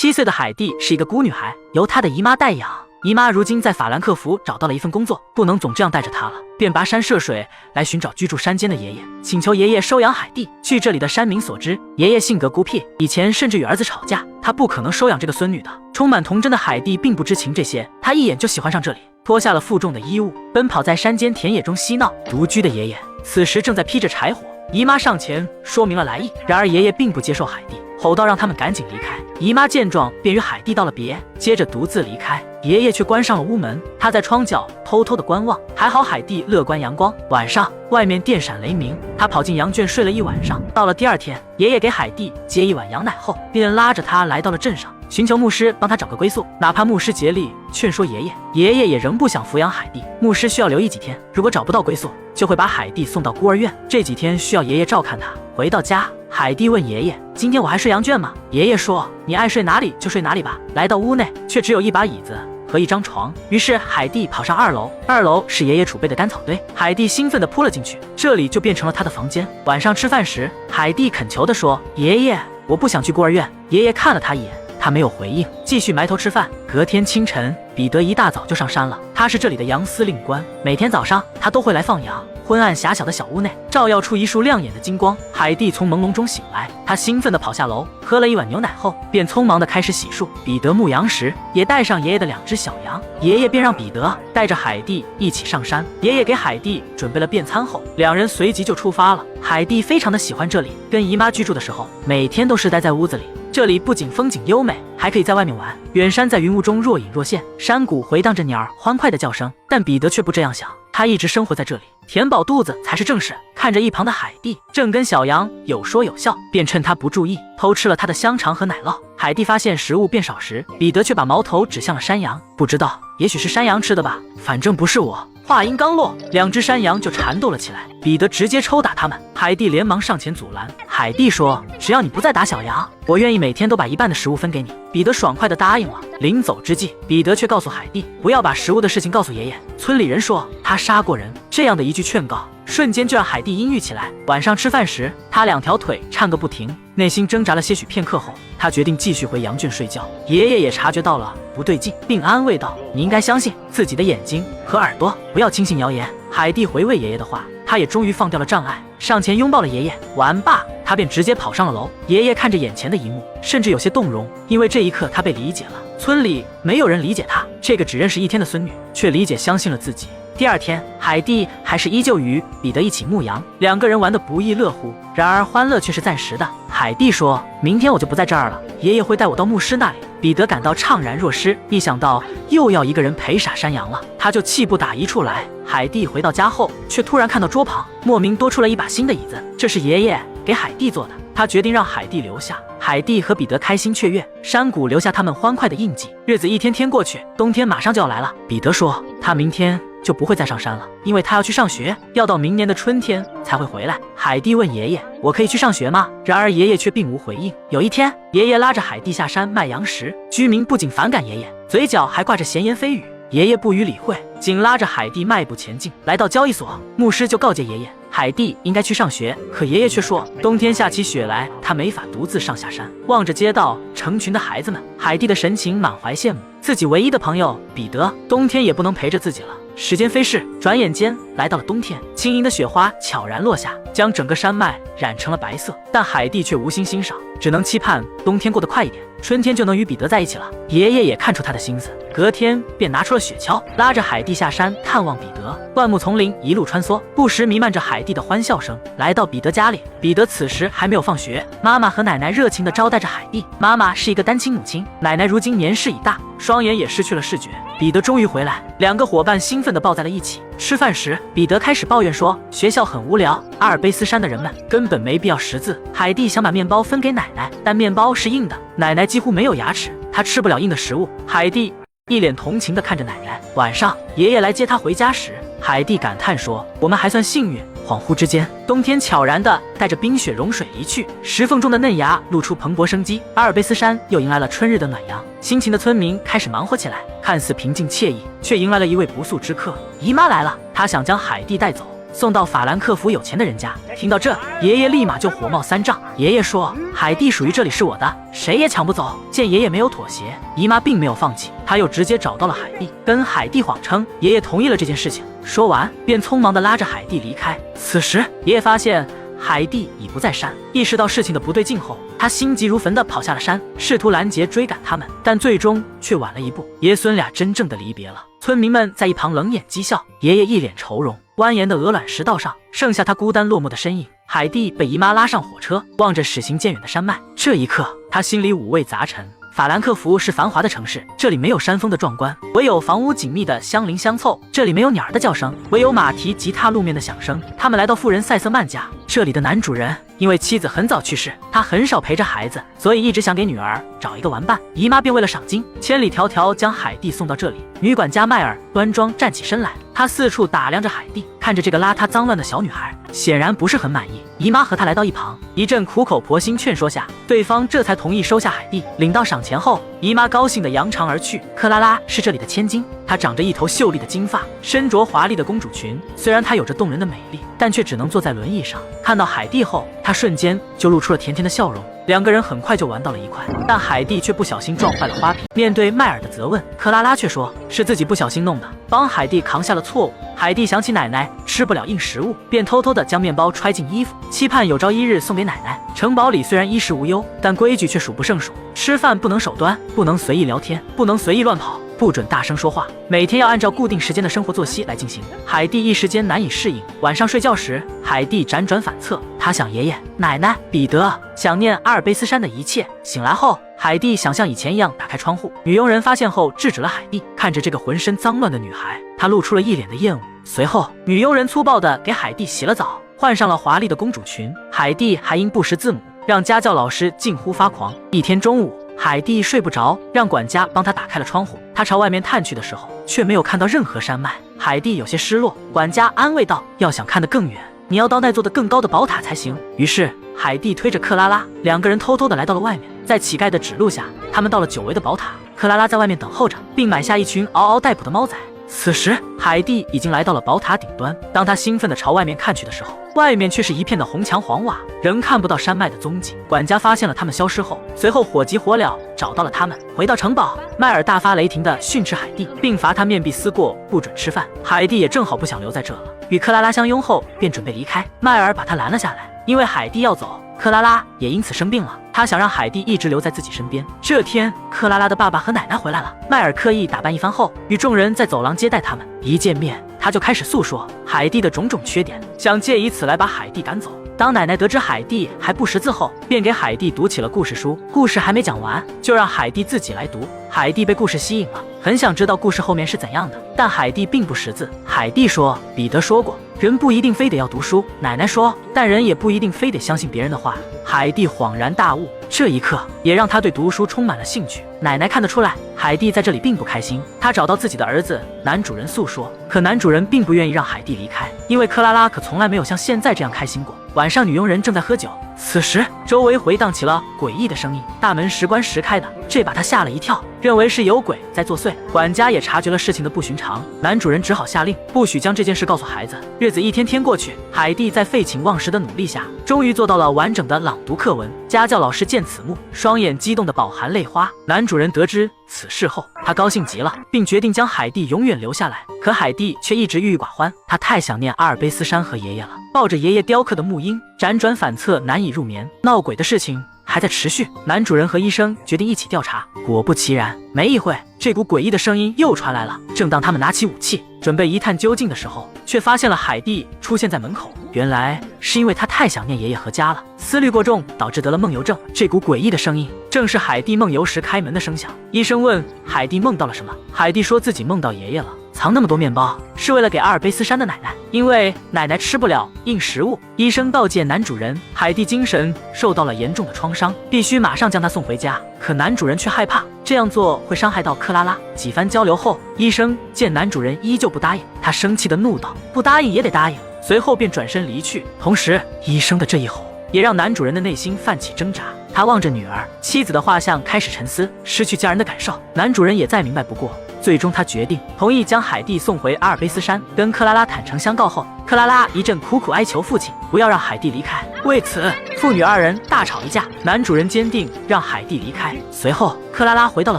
7岁的海蒂是一个孤女孩，由她的姨妈代养。姨妈如今在法兰克福找到了一份工作，不能总这样带着她了，便跋山涉水来寻找居住山间的爷爷，请求爷爷收养海蒂。据这里的山民所知，爷爷性格孤僻，以前甚至与儿子吵架，他不可能收养这个孙女的。充满童真的海蒂并不知情这些，她一眼就喜欢上这里，脱下了负重的衣物，奔跑在山间田野中嬉闹。独居的爷爷此时正在劈着柴火，姨妈上前说明了来意，然而爷爷并不接受海蒂，吼道让他们赶紧离开。姨妈见状便与海蒂道了别，接着独自离开。爷爷却关上了屋门，他在窗角偷偷的观望。还好海蒂乐观阳光。晚上外面电闪雷鸣，他跑进羊圈睡了一晚上。到了第二天，爷爷给海蒂接一碗羊奶后，便拉着他来到了镇上，寻求牧师帮他找个归宿。哪怕牧师竭力劝说爷爷，爷爷也仍不想抚养海蒂。牧师需要留意几天，如果找不到归宿，就会把海蒂送到孤儿院。这几天需要爷爷照看他。回到家，海蒂问爷爷：“今天我还睡羊圈吗？”爷爷说：“你爱睡哪里就睡哪里吧。”来到屋内，却只有一把椅子和一张床。于是海蒂跑上2楼，2楼是爷爷储备的干草堆。海蒂兴奋地扑了进去，这里就变成了他的房间。晚上吃饭时，海蒂恳求地说：“爷爷，我不想去孤儿院。”爷爷看了他一眼，他没有回应，继续埋头吃饭。隔天清晨，彼得一大早就上山了。他是这里的羊司令官，每天早上他都会来放羊。昏暗狭小的小屋内照耀出一束亮眼的金光。海蒂从朦胧中醒来，他兴奋地跑下楼，喝了一碗牛奶后，便匆忙地开始洗漱。彼得牧羊时也带上爷爷的2只小羊，爷爷便让彼得带着海蒂一起上山。爷爷给海蒂准备了便餐后，两人随即就出发了。海蒂非常的喜欢这里，跟姨妈居住的时候，每天都是待在屋子里。这里不仅风景优美，还可以在外面玩。远山在云雾中若隐若现，山谷回荡着鸟儿欢快的叫声。但彼得却不这样想，他一直生活在这里，填饱肚子才是正事。看着一旁的海蒂正跟小羊有说有笑，便趁他不注意偷吃了他的香肠和奶酪。海蒂发现食物变少时，彼得却把矛头指向了山羊。不知道，也许是山羊吃的吧，反正不是我。话音刚落，2只山羊就缠斗了起来，彼得直接抽打他们。海蒂连忙上前阻拦。海蒂说：“只要你不再打小羊，我愿意每天都把1半的食物分给你。”彼得爽快地答应了。临走之际，彼得却告诉海蒂不要把食物的事情告诉爷爷，村里人说他杀过人。这样的一句劝告，瞬间就让海蒂阴郁起来。晚上吃饭时，他2条腿颤个不停，内心挣扎了些许片刻后，他决定继续回羊圈睡觉。爷爷也察觉到了不对劲，并安慰道：“你应该相信自己的眼睛和耳朵，不要轻信谣言。”海蒂回味爷爷的话，他也终于放掉了障碍，上前拥抱了爷爷。完罢，他便直接跑上了楼。爷爷看着眼前的一幕，甚至有些动容，因为这一刻他被理解了。村里没有人理解他，这个只认识1天的孙女，却理解相信了自己。第二天，海蒂还是依旧与彼得一起牧羊，2个人玩得不亦乐乎。然而欢乐却是暂时的。海蒂说：“明天我就不在这儿了，爷爷会带我到牧师那里。”彼得感到怅然若失，一想到又要一个人陪傻山羊了，他就气不打一处来。海蒂回到家后，却突然看到桌旁莫名多出了一把新的椅子，这是爷爷给海蒂做的。他决定让海蒂留下。海蒂和彼得开心雀跃，山谷留下他们欢快的印记。日子一天天过去，冬天马上就要来了。彼得说他明天就不会再上山了，因为他要去上学，要到明年的春天才会回来。海蒂问爷爷：“我可以去上学吗？”然而爷爷却并无回应。有一天，爷爷拉着海蒂下山卖羊时，居民不仅反感爷爷，嘴角还挂着闲言蜚语。爷爷不予理会，紧拉着海蒂迈步前进。来到交易所，牧师就告诫爷爷，海蒂应该去上学，可爷爷却说，冬天下起雪来，他没法独自上下山。望着街道成群的孩子们，海蒂的神情满怀羡慕。自己唯一的朋友彼得，冬天也不能陪着自己了。时间飞逝，转眼间来到了冬天，轻盈的雪花悄然落下，将整个山脉染成了白色。但海蒂却无心欣赏，只能期盼冬天过得快一点，春天就能与彼得在一起了。爷爷也看出他的心思，隔天便拿出了雪橇，拉着海蒂下山探望彼得。灌木丛林一路穿梭，不时弥漫着海蒂的欢笑声。来到彼得家里，彼得此时还没有放学，妈妈和奶奶热情地招待着海蒂。妈妈是一个单亲母亲，奶奶如今年事已大，双眼也失去了视觉。彼得终于回来，2个伙伴兴奋地抱在了一起。吃饭时，彼得开始抱怨说，学校很无聊，阿尔卑斯山的人们根本没必要识字。海蒂想把面包分给奶奶，但面包是硬的，奶奶几乎没有牙齿，她吃不了硬的食物。海蒂一脸同情地看着奶奶。晚上，爷爷来接她回家时，海蒂感叹说，我们还算幸运。恍惚之间，冬天悄然地带着冰雪融水离去，石缝中的嫩芽露出蓬勃生机。阿尔卑斯山又迎来了春日的暖阳，辛勤的村民开始忙活起来，看似平静惬意，却迎来了一位不速之客。姨妈来了，她想将海蒂带走。送到法兰克福有钱的人家。听到这，爷爷立马就火冒三丈。爷爷说，海蒂属于这里是我的，谁也抢不走。见爷爷没有妥协，姨妈并没有放弃，她又直接找到了海蒂，跟海蒂谎称爷爷同意了这件事情。说完便匆忙地拉着海蒂离开。此时爷爷发现海蒂已不在山，意识到事情的不对劲后，他心急如焚地跑下了山，试图拦截追赶他们，但最终却晚了一步。爷孙俩真正的离别了。村民们在一旁冷眼讥笑，爷爷一脸愁容，蜿蜒的鹅卵石道上剩下他孤单落寞的身影。海蒂被姨妈拉上火车，望着驶行渐远的山脉，这一刻他心里五味杂陈。法兰克福是繁华的城市，这里没有山峰的壮观，唯有房屋紧密的相邻相凑；这里没有鸟儿的叫声，唯有马蹄急踏路面的响声。他们来到富人塞瑟曼家，这里的男主人因为妻子很早去世，他很少陪着孩子，所以一直想给女儿找一个玩伴。姨妈便为了赏金，千里迢迢将海蒂送到这里。女管家迈尔端庄站起身来，她四处打量着海蒂，看着这个邋遢脏乱的小女孩，显然不是很满意。姨妈和她来到一旁，一阵苦口婆心劝说下，对方这才同意收下海蒂。领到赏钱后，姨妈高兴地扬长而去。克拉拉是这里的千金，她长着一头秀丽的金发，身着华丽的公主裙。虽然她有着动人的美丽，但却只能坐在轮椅上。看到海蒂后，她瞬间就露出了甜甜的笑容。两个人很快就玩到了一块，但海蒂却不小心撞坏了花瓶。面对迈尔的责问，克拉拉却说是自己不小心弄的，帮海蒂扛下了错误。海蒂想起奶奶吃不了硬食物，便偷偷地将面包揣进衣服，期盼有朝一日送给奶奶。城堡里虽然衣食无忧，但规矩却数不胜数。吃饭不能手端，不能随意聊天，不能随意乱跑，不准大声说话，每天要按照固定时间的生活作息来进行。海蒂一时间难以适应。晚上睡觉时，海蒂辗转反侧，她想爷爷、奶奶、彼得，想念阿尔卑斯山的一切。醒来后，海蒂想像以前一样打开窗户，女佣人发现后制止了海蒂。看着这个浑身脏乱的女孩，她露出了一脸的厌恶。随后，女佣人粗暴地给海蒂洗了澡，换上了华丽的公主裙。海蒂还因不识字母，让家教老师近乎发狂。一天中午，海蒂睡不着，让管家帮她打开了窗户。她朝外面探去的时候，却没有看到任何山脉。海蒂有些失落，管家安慰道：“要想看得更远，你要到那座的更高的宝塔才行。”于是，海蒂推着克拉拉，两个人偷偷地来到了外面。在乞丐的指路下，他们到了久违的宝塔。克拉拉在外面等候着，并买下一群嗷嗷待哺的猫仔。此时，海蒂已经来到了宝塔顶端。当他兴奋地朝外面看去的时候，外面却是一片的红墙黄瓦，仍看不到山脉的踪迹。管家发现了他们消失后，随后火急火燎找到了他们。回到城堡，迈尔大发雷霆地训斥海蒂，并罚他面壁思过，不准吃饭。海蒂也正好不想留在这了，与克拉拉相拥后便准备离开。迈尔把他拦了下来，因为海蒂要走，克拉拉也因此生病了。他想让海蒂一直留在自己身边。这天，克拉拉的爸爸和奶奶回来了。迈尔刻意打扮一番后，与众人在走廊接待他们。一见面，他就开始诉说海蒂的种种缺点，想借以此来把海蒂赶走。当奶奶得知海蒂还不识字后，便给海蒂读起了故事书。故事还没讲完，就让海蒂自己来读。海蒂被故事吸引了，很想知道故事后面是怎样的，但海蒂并不识字。海蒂说：“彼得说过，人不一定非得要读书。”奶奶说：“但人也不一定非得相信别人的话。”海蒂恍然大悟，这一刻也让他对读书充满了兴趣。奶奶看得出来，海蒂在这里并不开心。她找到自己的儿子男主人诉说，可男主人并不愿意让海蒂离开，因为克拉拉可从来没有像现在这样开心过。晚上，女佣人正在喝酒，此时周围回荡起了诡异的声音，大门时关时开的，这把她吓了一跳，认为是有鬼在作祟。管家也察觉了事情的不寻常，男主人只好下令不许将这件事告诉孩子。日子一天天过去，海蒂在废寝忘食的努力下，终于做到了完整的朗读课文。家教老师见此幕，双眼激动的饱含泪花。男主人得知此事后，他高兴极了，并决定将海蒂永远留下来。可海蒂却一直郁郁寡欢，他太想念阿尔卑斯山和爷爷了，抱着爷爷雕刻的木鹰，辗转反侧，难以入眠。闹鬼的事情还在持续，男主人和医生决定一起调查。果不其然，没一会，这股诡异的声音又传来了。正当他们拿起武器准备一探究竟的时候，却发现了海蒂出现在门口。原来是因为他太想念爷爷和家了，思虑过重，导致得了梦游症。这股诡异的声音正是海蒂梦游时开门的声响。医生问海蒂梦到了什么，海蒂说自己梦到爷爷了，藏那么多面包是为了给阿尔卑斯山的奶奶，因为奶奶吃不了硬食物。医生告诫男主人，海蒂精神受到了严重的创伤，必须马上将她送回家。可男主人却害怕这样做会伤害到克拉拉。几番交流后，医生见男主人依旧不答应，他生气地怒道：“不答应也得答应！”随后便转身离去。同时，医生的这一吼也让男主人的内心泛起挣扎。他望着女儿、妻子的画像，开始沉思，失去家人的感受。男主人也再明白不过，最终他决定同意将海蒂送回阿尔卑斯山，跟克拉拉坦诚相告后，克拉拉一阵苦苦哀求父亲不要让海蒂离开。为此，父女二人大吵一架。男主人坚定让海蒂离开。随后，克拉拉回到了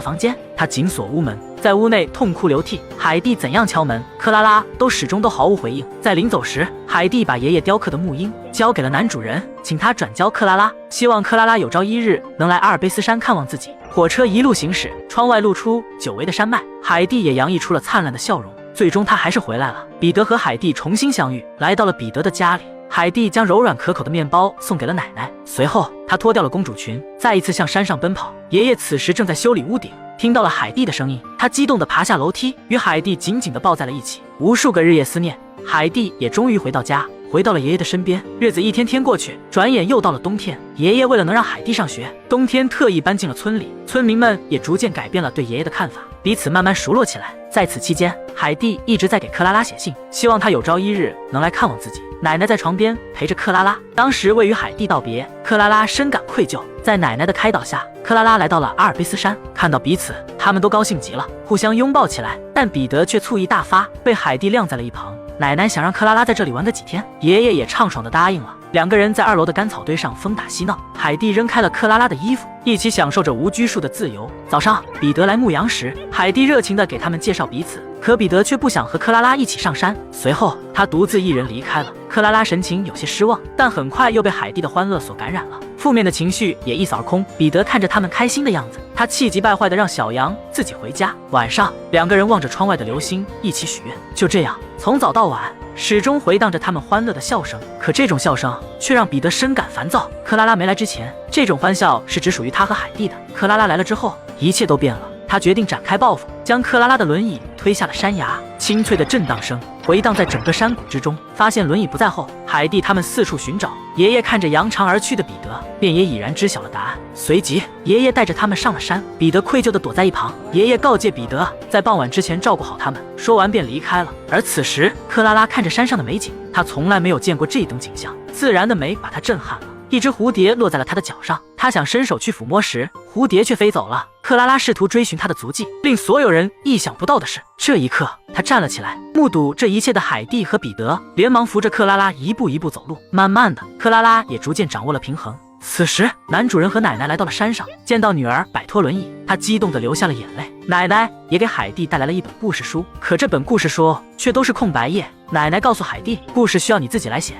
房间，她紧锁屋门，在屋内痛哭流涕。海蒂怎样敲门，克拉拉始终都毫无回应。在临走时，海蒂把爷爷雕刻的木鹰交给了男主人，请他转交克拉拉，希望克拉拉有朝一日能来阿尔卑斯山看望自己。火车一路行驶，窗外露出久违的山脉，海蒂也洋溢出了灿烂的笑容。最终，他还是回来了。彼得和海蒂重新相遇，来到了彼得的家里。海蒂将柔软可口的面包送给了奶奶，随后她脱掉了公主裙，再一次向山上奔跑。爷爷此时正在修理屋顶，听到了海蒂的声音，他激动地爬下楼梯，与海蒂紧紧地抱在了一起。无数个日夜思念，海蒂也终于回到家，回到了爷爷的身边。日子一天天过去，转眼又到了冬天。爷爷为了能让海蒂上学，冬天特意搬进了村里，村民们也逐渐改变了对爷爷的看法，彼此慢慢熟络起来。在此期间，海蒂一直在给克拉拉写信，希望她有朝一日能来看望自己。奶奶在床边陪着克拉拉，当时为与海蒂道别，克拉拉深感愧疚。在奶奶的开导下，克拉拉来到了阿尔卑斯山，看到彼此，他们都高兴极了，互相拥抱起来。但彼得却醋意大发，被海蒂晾在了一旁。奶奶想让克拉拉在这里玩个几天，爷爷也畅爽地答应了。两个人在2楼的干草堆上疯打嬉闹，海蒂扔开了克拉拉的衣服，一起享受着无拘束的自由。早上，彼得来牧羊时，海蒂热情地给他们介绍彼此，可彼得却不想和克拉拉一起上山。随后，他独自一人离开了。克拉拉神情有些失望，但很快又被海蒂的欢乐所感染了，负面的情绪也一扫而空。彼得看着他们开心的样子，他气急败坏地让小羊自己回家。晚上，两个人望着窗外的流星，一起许愿。就这样，从早到晚，始终回荡着他们欢乐的笑声。可这种笑声却让彼得深感烦躁。克拉拉没来之前，这种欢笑是只属于他和海蒂的。克拉拉来了之后，一切都变了。他决定展开报复，将克拉拉的轮椅推下了山崖。清脆的震荡声回荡在整个山谷之中。发现轮椅不在后，海蒂他们四处寻找。爷爷看着扬长而去的彼得，便也已然知晓了答案。随即，爷爷带着他们上了山。彼得愧疚地躲在一旁。爷爷告诫彼得，在傍晚之前照顾好他们。说完便离开了。而此时，克拉拉看着山上的美景，她从来没有见过这等景象，自然的美把她震撼了。一只蝴蝶落在了他的脚上，他想伸手去抚摸时，蝴蝶却飞走了。克拉拉试图追寻他的足迹，令所有人意想不到的是，这一刻他站了起来。目睹这一切的海蒂和彼得连忙扶着克拉拉一步一步走路。慢慢的，克拉拉也逐渐掌握了平衡。此时，男主人和奶奶来到了山上，见到女儿摆脱轮椅，他激动地流下了眼泪。奶奶也给海蒂带来了一本故事书，可这本故事书却都是空白页。奶奶告诉海蒂，故事需要你自己来写。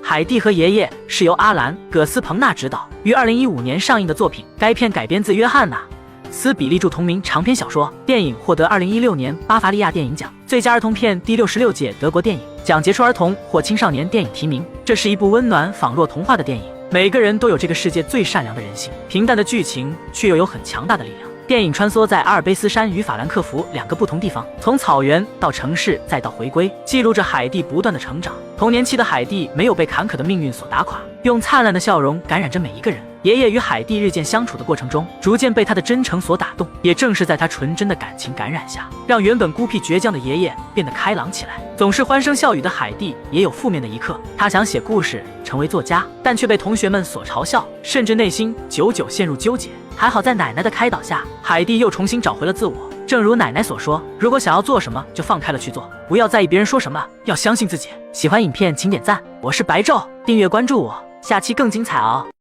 海蒂和爷爷是由阿兰·葛斯彭纳执导，于2015年上映的作品。该片改编自约翰娜·斯比利著同名长篇小说。电影获得2016年巴伐利亚电影奖最佳儿童片第66届德国电影奖杰出儿童或青少年电影提名。这是一部温暖仿若童话的电影，每个人都有这个世界最善良的人性。平淡的剧情却又有很强大的力量。电影穿梭在阿尔卑斯山与法兰克福两个不同地方，从草原到城市再到回归，记录着海蒂不断的成长。童年期的海蒂没有被坎坷的命运所打垮，用灿烂的笑容感染着每一个人。爷爷与海蒂日渐相处的过程中，逐渐被他的真诚所打动，也正是在他纯真的感情感染下，让原本孤僻倔强的爷爷变得开朗起来。总是欢声笑语的海蒂也有负面的一刻，他想写故事成为作家，但却被同学们所嘲笑，甚至内心久久陷入纠结。还好在奶奶的开导下，海蒂又重新找回了自我。正如奶奶所说，如果想要做什么就放开了去做，不要在意别人说什么，要相信自己。喜欢影片请点赞，我是白昼，订阅关注我，下期更精彩哦。